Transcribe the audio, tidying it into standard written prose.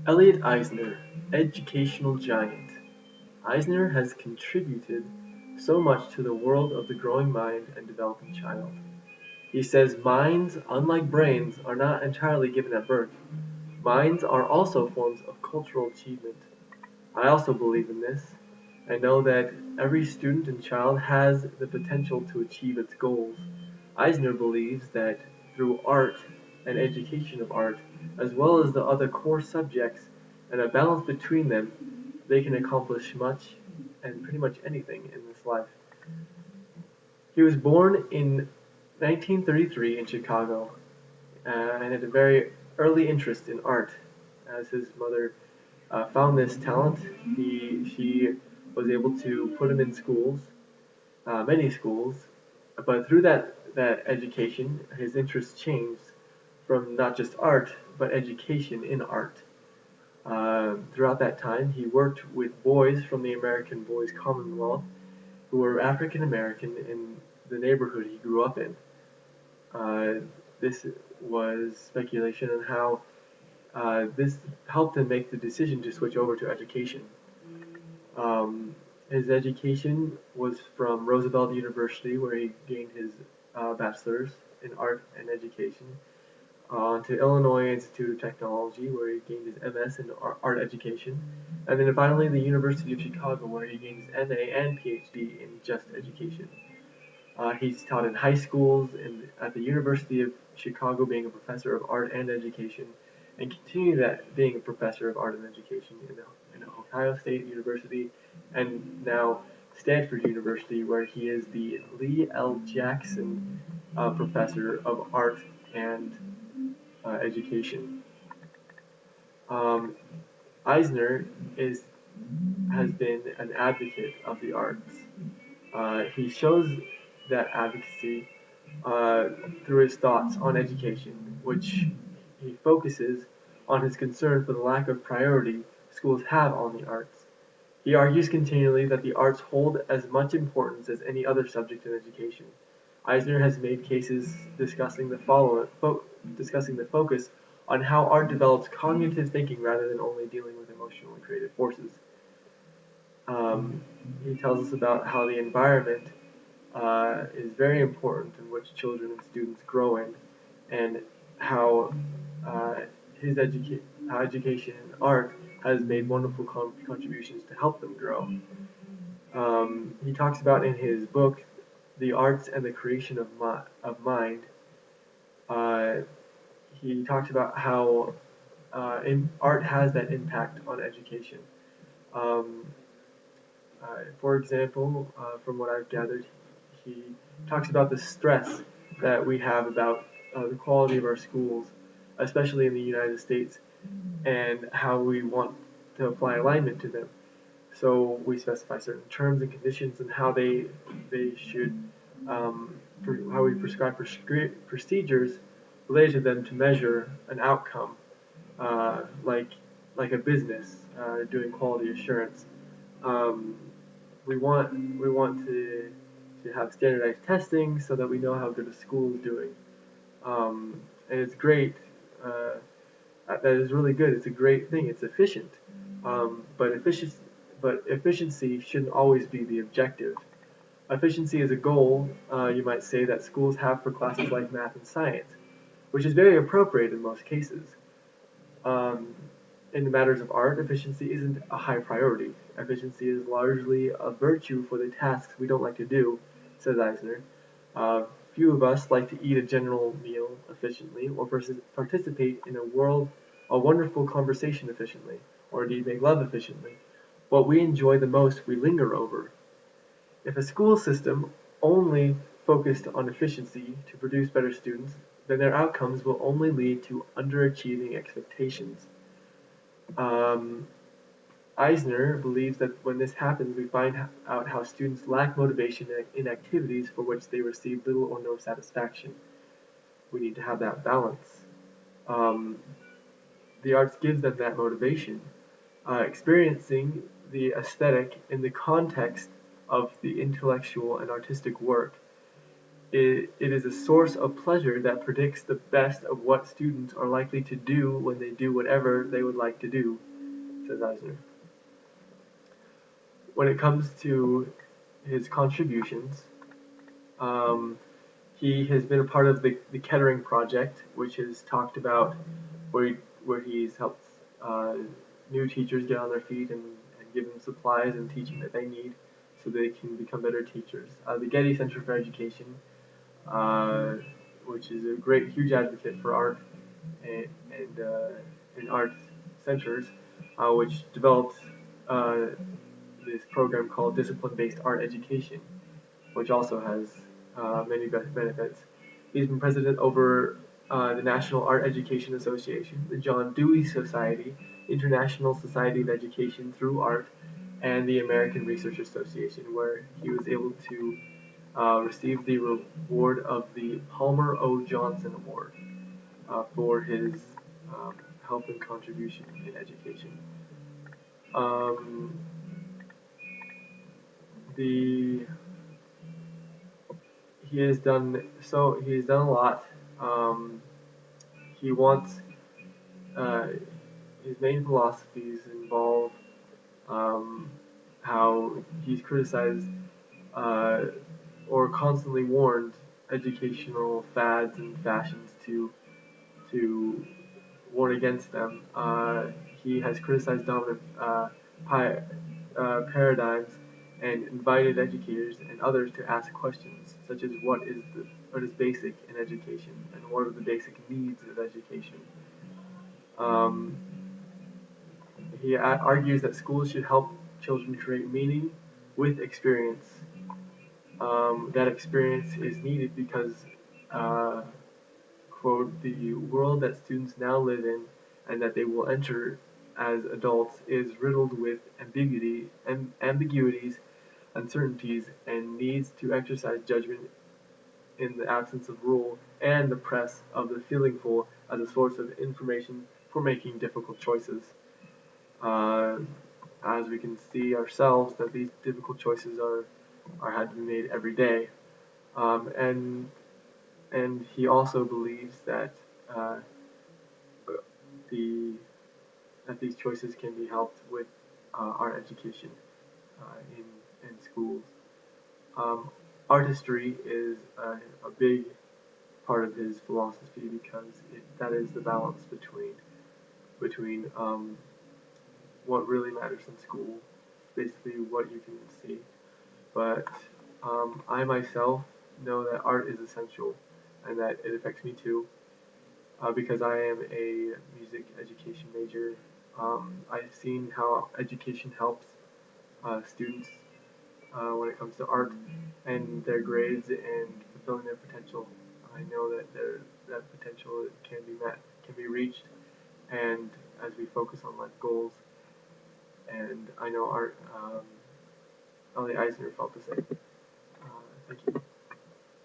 Elliot Eisner, educational giant. Eisner has contributed so much to the world of the growing mind and developing child. He says minds, unlike brains, are not entirely given at birth. Minds are also forms of cultural achievement. I also believe in this. I know that every student and child has the potential to achieve its goals. Eisner believes that through art and education of art, as well as the other core subjects, and a balance between them, they can accomplish much and pretty much anything in this life. He was born in 1933 in Chicago and had a very early interest in art. As his mother found this talent, she was able to put him in schools, many schools, but through that education, his interests changed from not just art, but education in art. Throughout that time, he worked with boys from the American Boys Commonwealth who were African American in the neighborhood he grew up in. Uh, this was speculation on how this helped him make the decision to switch over to education. Um, his education was from Roosevelt University, where he gained his bachelor's in art and education, to Illinois Institute of Technology, where he gained his MS in art education, and then finally the University of Chicago, where he gained his MA and PhD in just education. He's taught in high schools and at the University of Chicago, being a professor of art and education, and continued that being a professor of art and education in Ohio State University, and now Stanford University, where he is the Lee L. Jackson Professor of Art and Education. Um, Eisner is has been an advocate of the arts. He shows that advocacy uh, through his thoughts on education, which he focuses on his concern for the lack of priority schools have on the arts. He argues continually that the arts hold as much importance as any other subject in education. Eisner has made cases discussing the focus on how art develops cognitive thinking rather than only dealing with emotional and creative forces. Um, he tells us about how the environment is very important in which children and students grow in, and how uh, his how education in art has made wonderful contributions to help them grow. He talks about in his book, The Arts and the Creation of Mind. Uh, he talks about how art has that impact on education. Um, for example, from what I've gathered, he talks about the stress that we have about the quality of our schools, especially in the United States, and how we want to apply alignment to them. So we specify certain terms and conditions and how they should how we prescribe procedures related to them to measure an outcome, uh, like like a business doing quality assurance. Um, we want to have standardized testing so that we know how good a school is doing. And it's great. Uh, that is really good. It's a great thing. It's efficient. But efficiency shouldn't always be the objective. Efficiency is a goal, you might say, that schools have for classes like math and science, which is very appropriate in most cases. Um, in the matters of art, efficiency isn't a high priority. Efficiency is largely a virtue for the tasks we don't like to do, says Eisner. Few of us like to eat a general meal efficiently or participate in a wonderful conversation efficiently, or indeed make love efficiently. What we enjoy the most we linger over. If a school system only focused on efficiency to produce better students, then their outcomes will only lead to underachieving expectations. Um, Eisner believes that when this happens, we find out how students lack motivation in activities for which they receive little or no satisfaction. We need to have that balance. Um, the arts gives them that motivation. Experiencing the aesthetic in the context of the intellectual and artistic work it is a source of pleasure that predicts the best of what students are likely to do when they do whatever they would like to do, says Eisner. When it comes to his contributions, um, he has been a part of the Kettering Project, which has talked about where he's helped uh, new teachers get on their feet and give them supplies and teaching that they need so they can become better teachers. The Getty Center for Education, uh, which is a great, huge advocate for art and art centers, which developed uh, this program called Discipline-Based Art Education, which also has many benefits. He's been president over the National Art Education Association, the John Dewey Society, International Society of Education through Art, and the American Research Association, where he was able to receive the reward of the Palmer O. Johnson Award for his help and contribution in education. Um, the he has done a lot. Um, he wants uh, his main philosophies involve um, how he's criticized uh, or constantly warned educational fads and fashions to warn against them. He has criticized dominant paradigms and invited educators and others to ask questions such as what is basic in education and what are the basic needs of education. Um, he argues that schools should help children create meaning with experience. That experience is needed because uh, quote, the world that students now live in and that they will enter as adults is riddled with ambiguities, uncertainties, and needs to exercise judgment in the absence of rule and the press of the feelingful as a source of information for making difficult choices. Uh, as we can see ourselves, that these difficult choices are had to be made every day, and he also believes that uh, the that these choices can be helped with art education in schools. Um, Artistry is a big part of his philosophy because that is the balance between what really matters in school, basically what you can see. But I myself know that art is essential and that it affects me too. Because I am a music education major, I've seen how education helps students when it comes to art and their grades and fulfilling their potential. I know that that potential can be met, can be reached, and as we focus on life goals, and I know Elliot Eisner felt the same. Thank you.